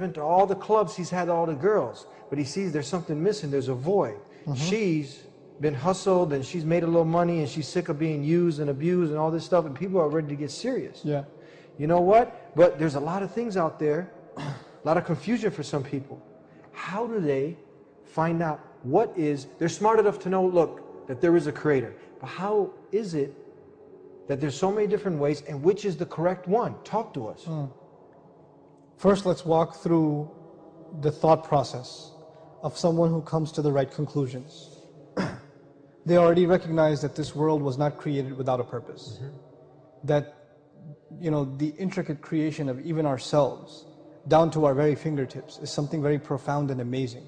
been to all the clubs, he's had all the girls, but he sees there's something missing, there's a void. She's been hustled and she's made a little money and she's sick of being used and abused and all this stuff, and people are ready to get serious. Yeah. You know what? But there's a lot of things out there, a lot of confusion for some people. How do they find out they're smart enough to know, look, that there is a creator, but how is it that there's so many different ways, and which is the correct one? Talk to us. First, let's walk through the thought process of someone who comes to the right conclusions. They already recognize that this world was not created without a purpose. That, the intricate creation of even ourselves, down to our very fingertips, is something very profound and amazing.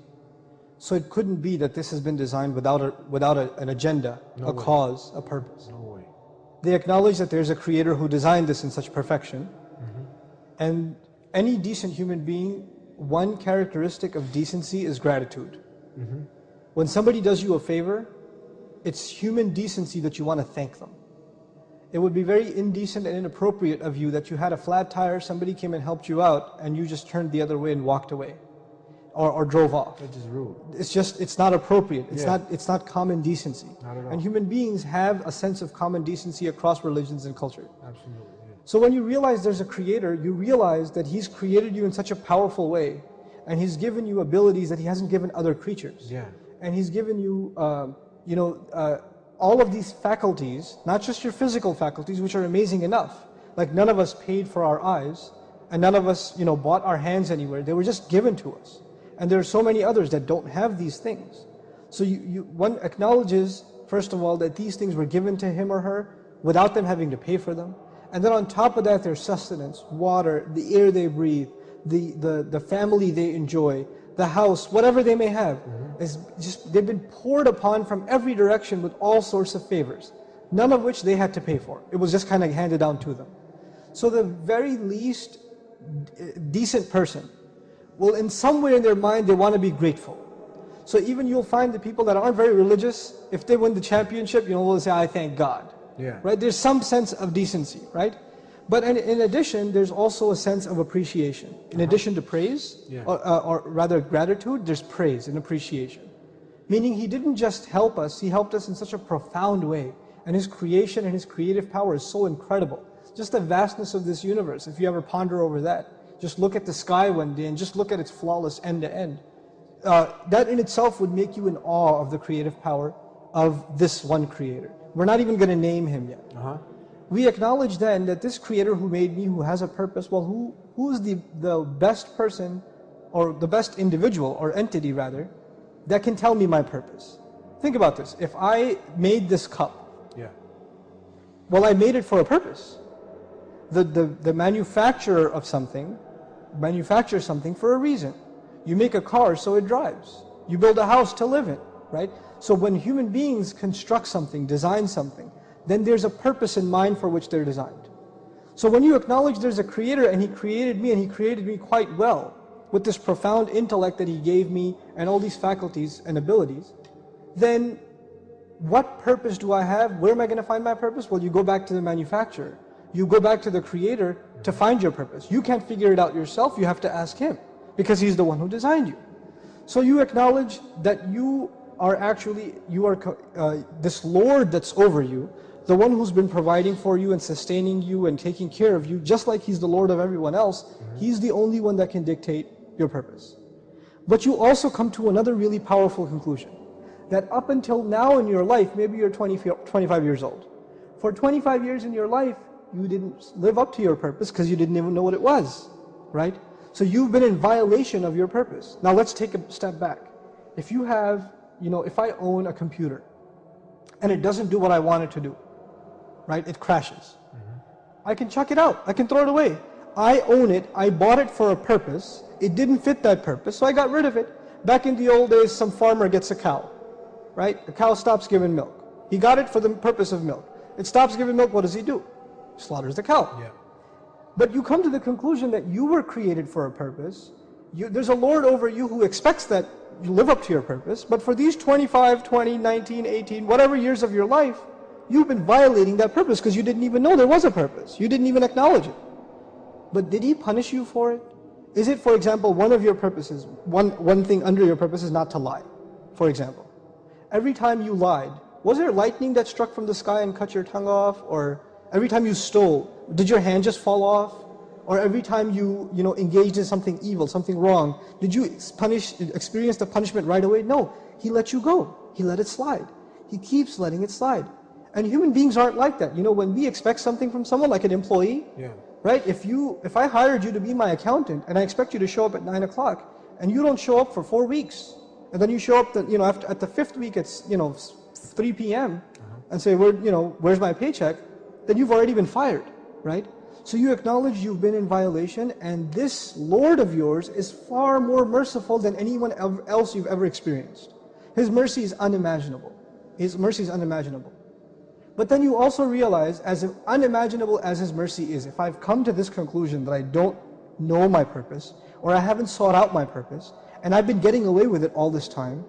So it couldn't be that this has been designed without an agenda, cause, a purpose. No way. They acknowledge that there's a creator who designed this in such perfection. And any decent human being, one characteristic of decency is gratitude. When somebody does you a favor, it's human decency that you want to thank them. It would be very indecent and inappropriate of you that you had a flat tire, somebody came and helped you out, and you just turned the other way and walked away. Or drove off. That's just rude. It's not appropriate. It's not common decency. Not at all. And human beings have a sense of common decency across religions and culture. Absolutely. Yeah. So when you realize there's a creator, you realize that he's created you in such a powerful way, and he's given you abilities that he hasn't given other creatures. Yeah. And he's given you, all of these faculties, not just your physical faculties, which are amazing enough. Like none of us paid for our eyes, and none of us, bought our hands anywhere. They were just given to us. And there are so many others that don't have these things. So one acknowledges, first of all, that these things were given to him or her without them having to pay for them. And then on top of that, there's sustenance, water, the air they breathe, the family they enjoy, the house, whatever they may have. They've been poured upon from every direction with all sorts of favors, none of which they had to pay for. It was just kind of handed down to them. So the very least decent person, well, in some way in their mind, they want to be grateful. So even you'll find the people that aren't very religious, if they win the championship, will say, I thank God. Yeah. Right? There's some sense of decency, right? But in addition, there's also a sense of appreciation. In addition to praise, or rather gratitude, there's praise and appreciation. Meaning he didn't just help us, he helped us in such a profound way. And his creation and his creative power is so incredible. Just the vastness of this universe, if you ever ponder over that. Just look at the sky one day and just look at its flawless end to end. That in itself would make you in awe of the creative power of this one creator. We're not even going to name him yet. We acknowledge then that this creator who made me, who has a purpose, well, who is the best person, or the best individual, or entity rather, that can tell me my purpose? Think about this. If I made this cup, well, I made it for a purpose. The manufacturer of something manufactures something for a reason. You make a car so it drives. You build a house to live in, right? So when human beings construct something, design something, then there's a purpose in mind for which they're designed. So when you acknowledge there's a creator and he created me, and he created me quite well, with this profound intellect that he gave me and all these faculties and abilities, then what purpose do I have? Where am I going to find my purpose? Well, you go back to the manufacturer. You go back to the creator to find your purpose. You can't figure it out yourself, you have to ask him, because he's the one who designed you. So you acknowledge that you are this Lord that's over you, the one who's been providing for you and sustaining you and taking care of you, just like he's the Lord of everyone else. He's the only one that can dictate your purpose. But you also come to another really powerful conclusion, that up until now in your life, maybe you're 25 years old. For 25 years in your life, you didn't live up to your purpose because you didn't even know what it was, right? So you've been in violation of your purpose. Now let's take a step back. If you have, if I own a computer and it doesn't do what I want it to do, right? It crashes. I can chuck it out. I can throw it away. I own it. I bought it for a purpose. It didn't fit that purpose, so I got rid of it. Back in the old days, some farmer gets a cow, right? The cow stops giving milk. He got it for the purpose of milk. It stops giving milk, what does he do? Slaughters the cow. Yeah. But you come to the conclusion that you were created for a purpose. There's a Lord over you who expects that you live up to your purpose, but for these 25, 20, 19, 18, whatever years of your life, you've been violating that purpose because you didn't even know there was a purpose. You didn't even acknowledge it. But did he punish you for it? Is it, for example, one of your purposes, one thing under your purpose is not to lie, for example. Every time you lied, was there lightning that struck from the sky and cut your tongue off? Or every time you stole, did your hand just fall off? Or every time you engaged in something evil, something wrong, did you experience the punishment right away? No, He let you go. He let it slide. He keeps letting it slide. And human beings aren't like that. When we expect something from someone, like an employee, right? If I hired you to be my accountant and I expect you to show up at 9 o'clock and you don't show up for 4 weeks, and then you show up at the 5th week it's 3 p.m. and say, where's my paycheck? Then you've already been fired, right? So you acknowledge you've been in violation, and this Lord of yours is far more merciful than anyone else you've ever experienced. His mercy is unimaginable. His mercy is unimaginable. But then you also realize, as unimaginable as His mercy is, if I've come to this conclusion that I don't know my purpose, or I haven't sought out my purpose, and I've been getting away with it all this time,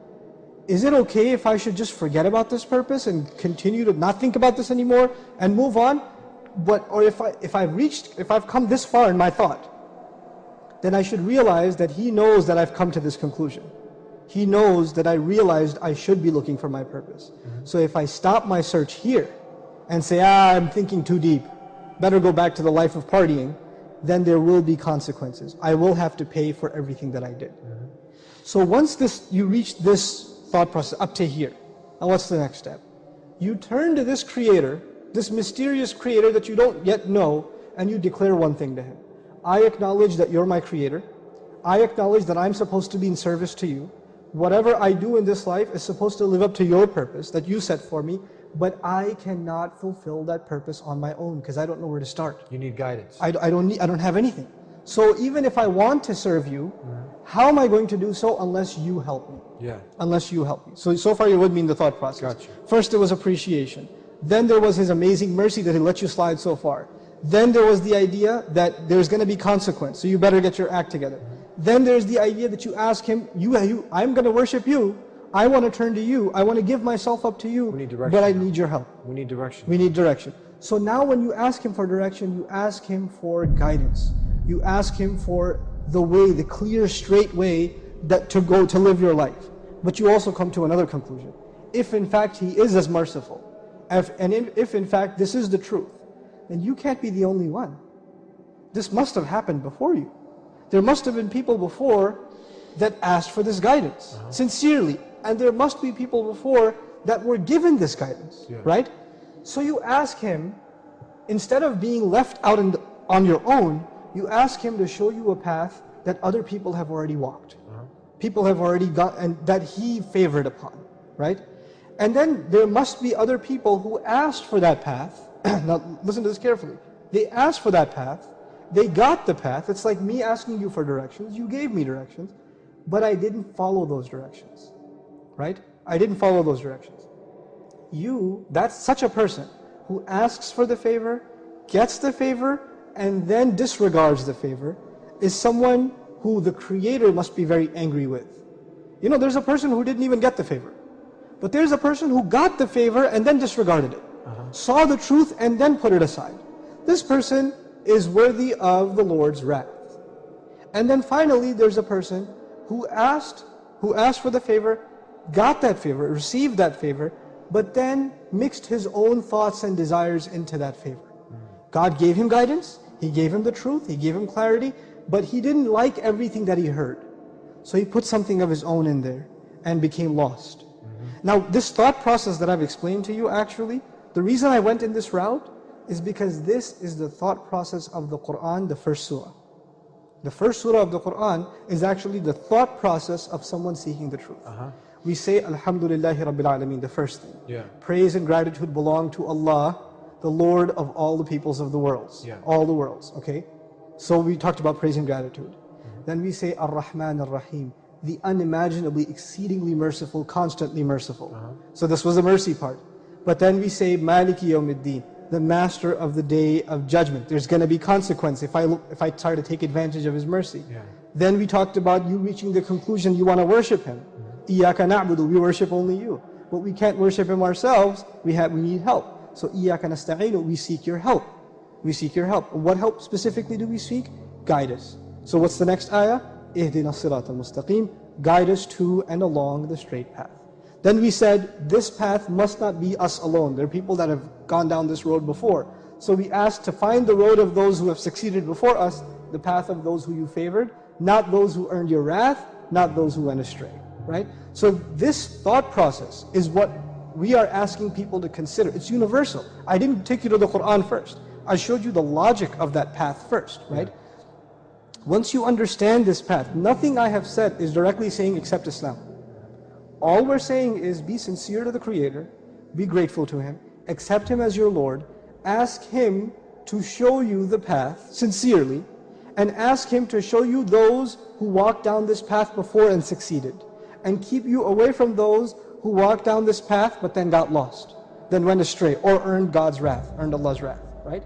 is it okay if I should just forget about this purpose and continue to not think about this anymore and move on? Or if I've come this far in my thought, then I should realize that He knows that I've come to this conclusion. He knows that I realized I should be looking for my purpose. So if I stop my search here and say, I'm thinking too deep, better go back to the life of partying, then there will be consequences. I will have to pay for everything that I did. So once you reach this thought process up to here, now what's the next step? You turn to this Creator, this mysterious Creator that you don't yet know, and you declare one thing to Him. I acknowledge that You're my Creator. I acknowledge that I'm supposed to be in service to You. Whatever I do in this life is supposed to live up to Your purpose that You set for me, but I cannot fulfill that purpose on my own because I don't know where to start. You need guidance. I don't have anything. So even if I want to serve You, how am I going to do so unless You help me? Yeah. Unless You help me. So far you're with me in the thought process. Gotcha. First there was appreciation. Then there was His amazing mercy that He let you slide so far. Then there was the idea that there's going to be consequence, so you better get your act together. Then there's the idea that you ask Him, I'm going to worship You. I want to turn to You. I want to give myself up to You. We need direction but I now. need Your help. We need direction. We need direction. So now when you ask Him for direction, you ask Him for guidance. You ask Him for the way, the clear, straight way to live your life. But you also come to another conclusion. If in fact He is as merciful, if in fact this is the truth, then you can't be the only one. This must have happened before you. There must have been people before that asked for this guidance, sincerely. And there must be people before that were given this guidance, right? So you ask Him, instead of being left out on your own, you ask Him to show you a path that other people have already walked. People have already got, and that He favored upon, right? And then there must be other people who asked for that path. Now listen to this carefully. They asked for that path. They got the path. It's like me asking you for directions. You gave me directions, but I didn't follow those directions, right? I didn't follow those directions. That's such a person who asks for the favor, gets the favor, and then disregards the favor, is someone who the Creator must be very angry with. There's a person who didn't even get the favor. But there's a person who got the favor and then disregarded it. Saw the truth and then put it aside. This person is worthy of the Lord's wrath. And then finally there's a person who asked for the favor, got that favor, received that favor, but then mixed his own thoughts and desires into that favor. God gave him guidance, He gave him the truth, He gave him clarity, but he didn't like everything that he heard. So he put something of his own in there and became lost. Now this thought process that I've explained to you, actually, the reason I went in this route is because this is the thought process of the Quran, the first surah. The first surah of the Quran is actually the thought process of someone seeking the truth. We say Alhamdulillahi Rabbil Alameen, the first thing. Praise and gratitude belong to Allah, the Lord of all the peoples of the worlds. All the worlds, okay? So we talked about praise and gratitude. Then we say Ar-Rahman Ar-Rahim, the unimaginably, exceedingly merciful, constantly merciful. So this was the mercy part. But then we say Maliki Yawmiddin, the master of the day of judgment. There's going to be consequence if I try to take advantage of His mercy. Then we talked about you reaching the conclusion you want to worship Him. Iyaka na'budu, we worship only You. But we can't worship Him ourselves, we need help. So Iyaka nasta'inu, we seek Your help. We seek Your help. What help specifically do we seek? Guide us. So what's the next ayah? Ihdina as-sirata al-mustaqim, guide us to and along the straight path. Then we said, this path must not be us alone. There are people that have gone down this road before. So we asked to find the road of those who have succeeded before us, the path of those who you favored, not those who earned your wrath, not those who went astray, right? So this thought process is what we are asking people to consider. It's universal. I didn't take you to the Quran first. I showed you the logic of that path first, right? Once you understand this path, nothing I have said is directly saying accept Islam. All we're saying is be sincere to the Creator, be grateful to Him, accept Him as your Lord, ask Him to show you the path sincerely, and ask Him to show you those who walked down this path before and succeeded, and keep you away from those who walked down this path but then got lost, then went astray, or earned God's wrath, earned Allah's wrath, right?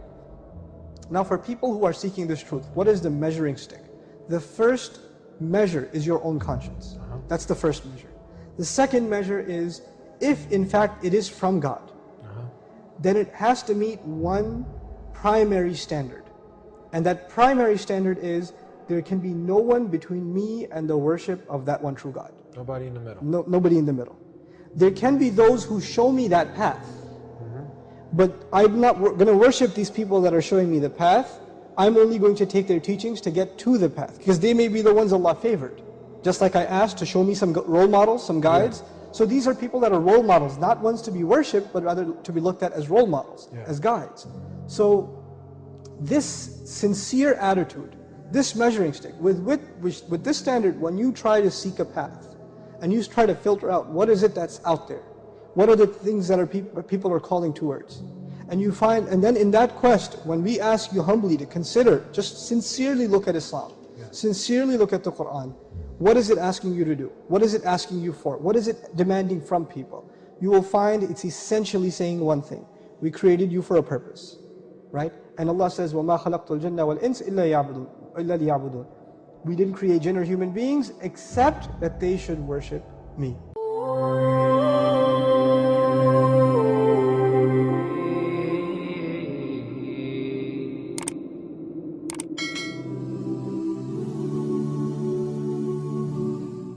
Now for people who are seeking this truth, what is the measuring stick? The first measure is your own conscience. That's the first measure. The second measure is, if in fact it is from God, then it has to meet one primary standard. And that primary standard is, there can be no one between me and the worship of that one true God. Nobody in the middle. Nobody in the middle. There can be those who show me that path, but I'm not going to worship these people that are showing me the path. I'm only going to take their teachings to get to the path, because they may be the ones Allah favored. Just like I asked to show me some role models, some guides. So these are people that are role models, not ones to be worshipped, but rather to be looked at as role models, as guides. So this sincere attitude, this measuring stick, with this standard, when you try to seek a path, and you try to filter out what is it that's out there, what are the things that people are calling towards, and you find, and then in that quest, when we ask you humbly to consider, just sincerely look at Islam, sincerely look at the Quran. What is it asking you to do? What is it asking you for? What is it demanding from people? You will find it's essentially saying one thing: we created you for a purpose, right? And Allah says, وَمَا خَلَقْتُ الْجِنَّ وَالْإِنسَ إِلَّا لِيَعْبُدُونَ. We didn't create jinn or human beings except that they should worship me.